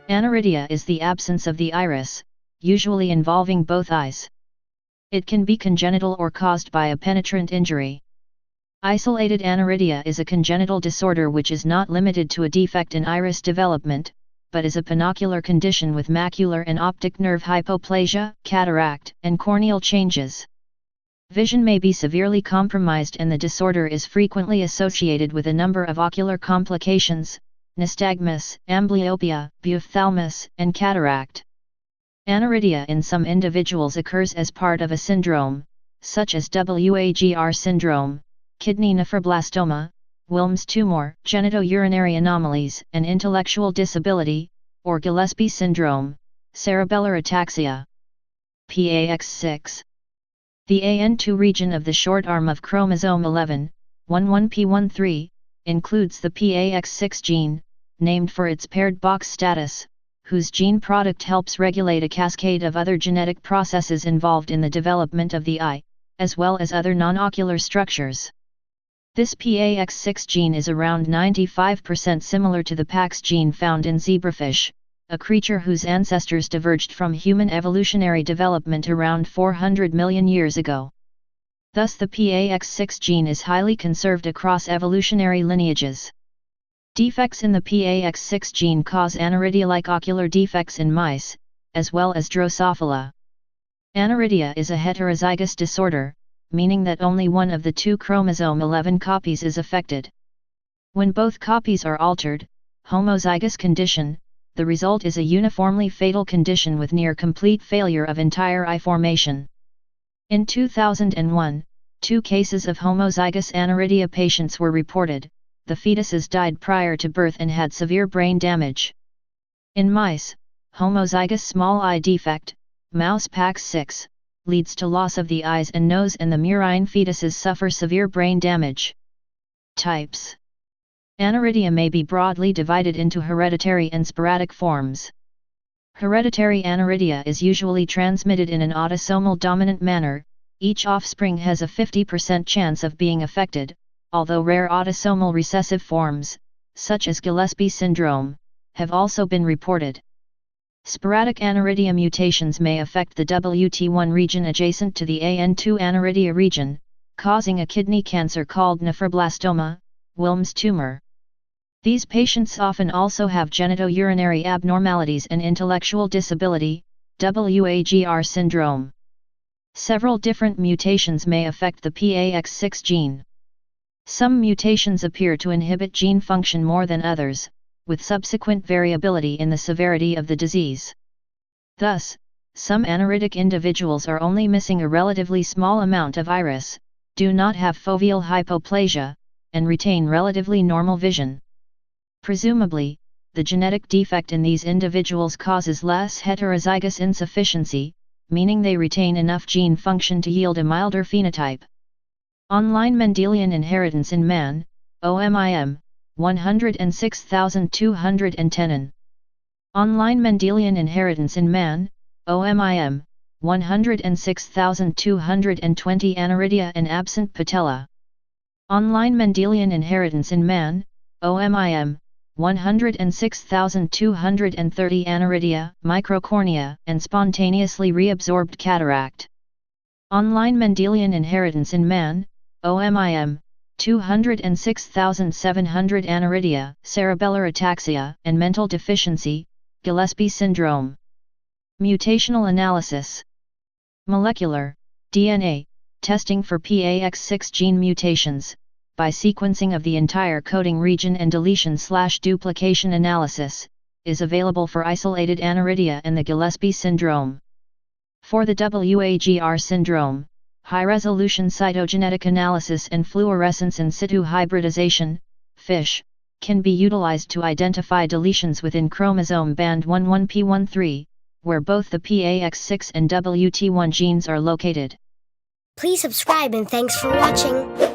Aniridia is the absence of the iris, usually involving both eyes. It can be congenital or caused by a penetrant injury. Isolated aniridia is a congenital disorder which is not limited to a defect in iris development, but is a panocular condition with macular and optic nerve hypoplasia, cataract, and corneal changes. Vision may be severely compromised, and the disorder is frequently associated with a number of ocular complications: nystagmus, amblyopia, ophthalmos, and cataract. Aniridia in some individuals occurs as part of a syndrome, such as WAGR syndrome, kidney nephroblastoma, Wilms tumor, genitourinary anomalies, and intellectual disability, or Gillespie syndrome, cerebellar ataxia. PAX6. The AN2 region of the short arm of chromosome 11, 11p13, includes the PAX6 gene, named for its paired box status, whose gene product helps regulate a cascade of other genetic processes involved in the development of the eye, as well as other non-ocular structures. This PAX6 gene is around 95% similar to the PAX gene found in zebrafish, a creature whose ancestors diverged from human evolutionary development around 400 million years ago. Thus the PAX6 gene is highly conserved across evolutionary lineages. Defects in the PAX6 gene cause aniridia-like ocular defects in mice, as well as Drosophila. Aniridia is a heterozygous disorder, meaning that only one of the two chromosome 11 copies is affected. When both copies are altered, homozygous condition, the result is a uniformly fatal condition with near complete failure of entire eye formation. In 2001, 2 cases of homozygous aniridia patients were reported. The fetuses died prior to birth and had severe brain damage. In mice, homozygous small eye defect, mouse PAX6, leads to loss of the eyes and nose, and the murine fetuses suffer severe brain damage. Types. Aniridia may be broadly divided into hereditary and sporadic forms. Hereditary aniridia is usually transmitted in an autosomal dominant manner. Each offspring has a 50% chance of being affected, although rare autosomal recessive forms, such as Gillespie syndrome, have also been reported. Sporadic aniridia mutations may affect the WT1 region adjacent to the AN2 aniridia region, causing a kidney cancer called nephroblastoma, Wilms tumor. These patients often also have genitourinary abnormalities and intellectual disability, WAGR syndrome. Several different mutations may affect the PAX6 gene. Some mutations appear to inhibit gene function more than others, with subsequent variability in the severity of the disease. Thus, some aniridic individuals are only missing a relatively small amount of iris, do not have foveal hypoplasia, and retain relatively normal vision. Presumably, the genetic defect in these individuals causes less heterozygous insufficiency, meaning they retain enough gene function to yield a milder phenotype. Online Mendelian Inheritance in Man, OMIM, 106,210. Online Mendelian Inheritance in Man, OMIM, 106,220. Aniridia and absent patella. Online Mendelian Inheritance in Man, OMIM, 106,230. Aniridia, microcornea, and spontaneously reabsorbed cataract. Online Mendelian Inheritance in Man, OMIM, 206,700. Aniridia, cerebellar ataxia, and mental deficiency, Gillespie syndrome. Mutational analysis. Molecular, DNA, testing for PAX6 gene mutations, by sequencing of the entire coding region and deletion/duplication analysis, is available for isolated aniridia and the Gillespie syndrome. For the WAGR syndrome, high-resolution cytogenetic analysis and fluorescence in situ hybridization, FISH, can be utilized to identify deletions within chromosome band 11p13, where both the PAX6 and WT1 genes are located. Please subscribe and thanks for watching.